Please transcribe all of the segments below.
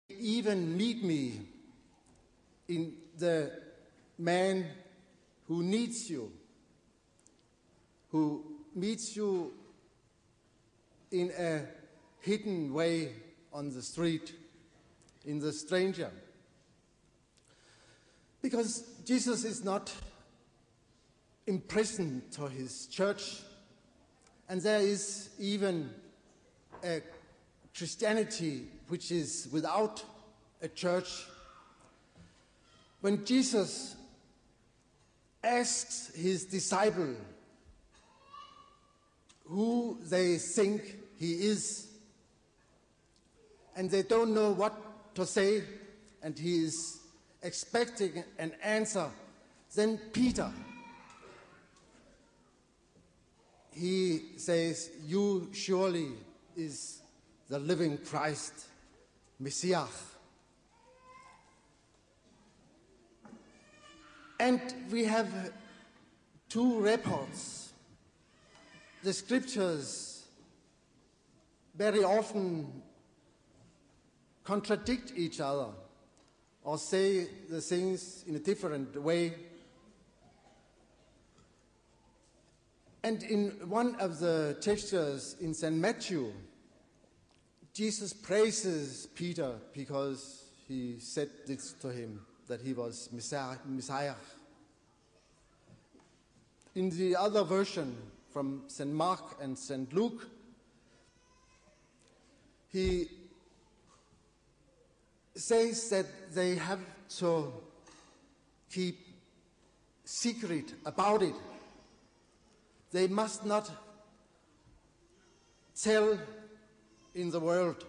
even meet me in the man who needs you, who meets you in a hidden way on the street, in the stranger. Because Jesus is not imprisoned to his church, and there is even a Christianity which is without a church. When Jesus asks his disciple who they think he is, and they don't know what to say, and he is expecting an answer, then Peter, he says, "You surely is the living Christ, Messiah." And we have two reports. The scriptures very often contradict each other or say the things in a different way. And in one of the textures in St. Matthew, Jesus praises Peter because he said this to him, that he was Messiah. In the other version, from St. Mark and St. Luke, he says that they have to keep secret about it. They must not tell in the world,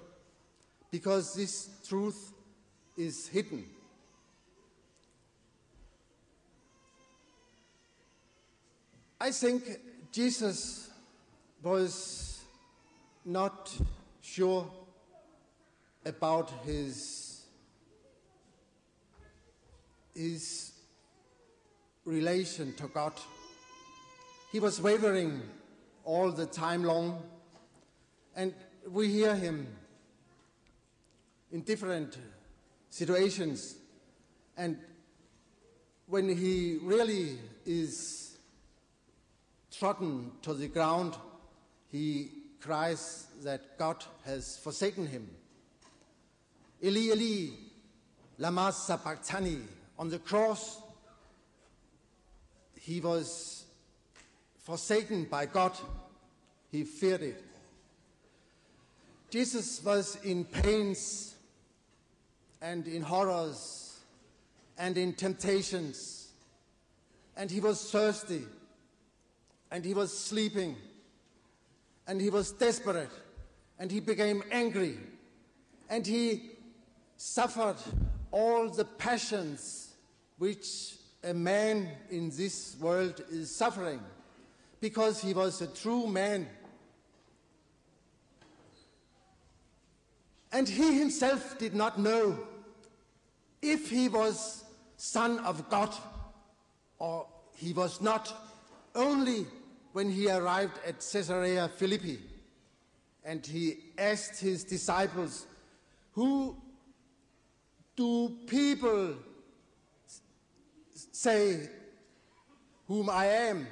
because this truth is hidden. I think Jesus was not sure about his relation to God. He was wavering all the time long, and we hear him in different situations. And when he really is trodden to the ground, he cries that God has forsaken him. Eli, Eli, lama sabachthani. On the cross, he was forsaken by God. He feared it. Jesus was in pains and in horrors and in temptations, and he was thirsty, and he was sleeping, and he was desperate, and he became angry, and he suffered all the passions which a man in this world is suffering, because he was a true man. And he himself did not know if he was Son of God or he was not, only when he arrived at Caesarea Philippi and he asked his disciples, "Who do people say whom I am?"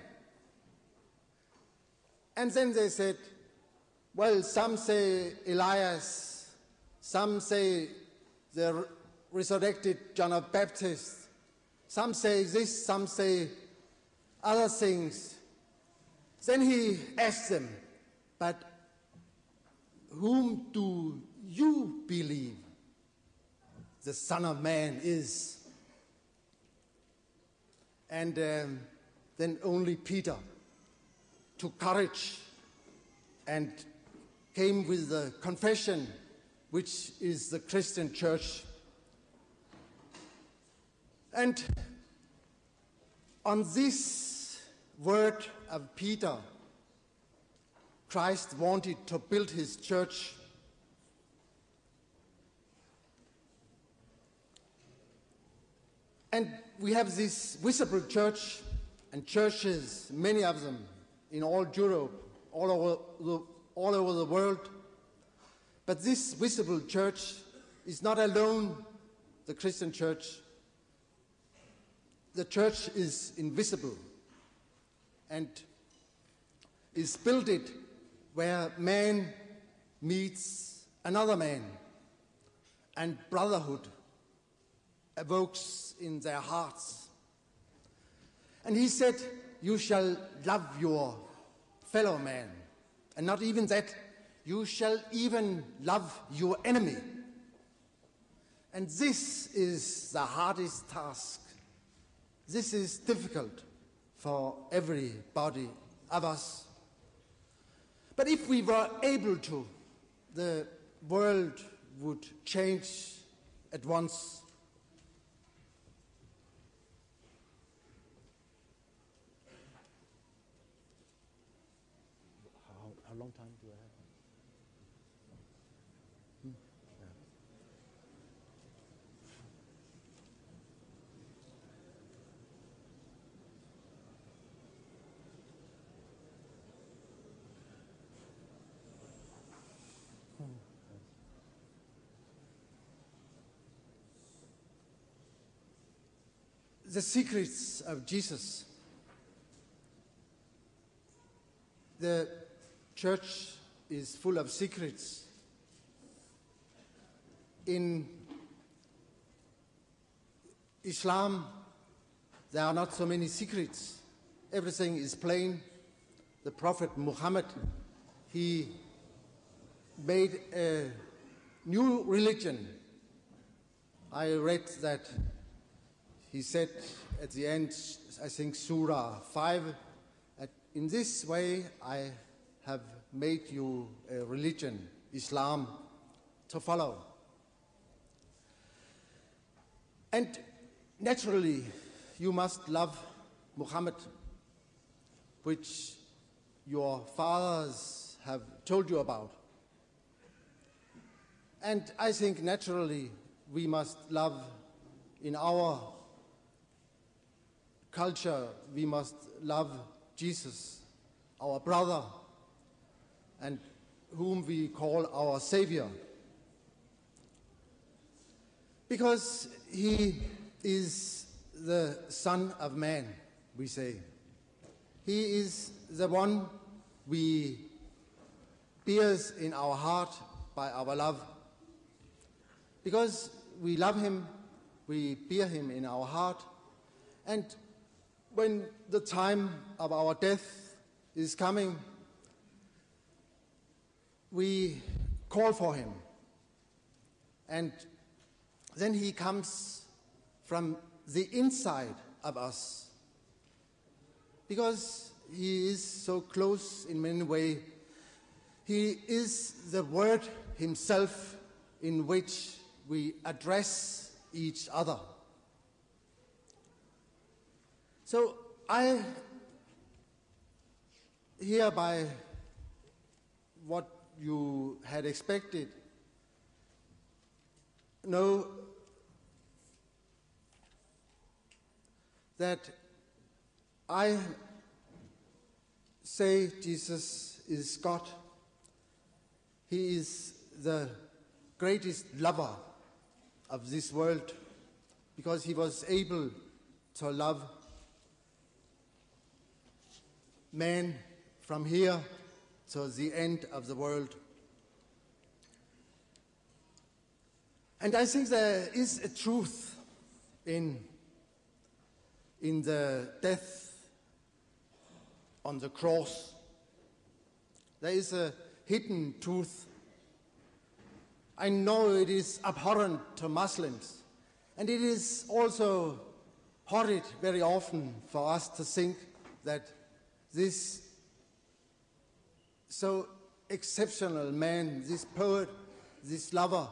And then they said, "Well, some say Elias, some say the resurrected John the Baptist, some say this, some say other things." Then he asked them, "But whom do you believe the Son of Man is?" And then only Peter took courage and came with the confession, which is the Christian church. And on this word of Peter, Christ wanted to build his church. And we have this visible church and churches, many of them, in all Europe, all over the world. But this visible church is not alone the Christian church. The church is invisible and is built where man meets another man and brotherhood evokes in their hearts. And he said, you shall love your fellow man. And not even that, you shall even love your enemy. And this is the hardest task. This is difficult for everybody of us. But if we were able to, the world would change at once. How long time do I have? The secrets of Jesus. The church is full of secrets. In Islam, there are not so many secrets. Everything is plain. The Prophet Muhammad, he made a new religion. I read that he said at the end, I think Surah 5, in this way I have made you a religion, Islam, to follow. And naturally, you must love Muhammad, which your fathers have told you about. And I think naturally we must love in our culture, we must love Jesus, our brother, and whom we call our Savior. Because he is the Son of Man, we say. He is the one we bears in our heart by our love. Because we love him, we bear him in our heart, and when the time of our death is coming, we call for him. And then he comes from the inside of us. Because he is so close in many ways. He is the Word himself in which we address each other. So I hereby what you had expected know that I say Jesus is God. He is the greatest lover of this world because he was able to love man from here to the end of the world. And I think there is a truth in the death on the cross. There is a hidden truth. I know it is abhorrent to Muslims, and it is also horrid very often for us to think that this so exceptional man, this poet, this lover,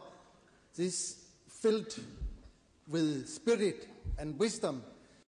this filled with spirit and wisdom,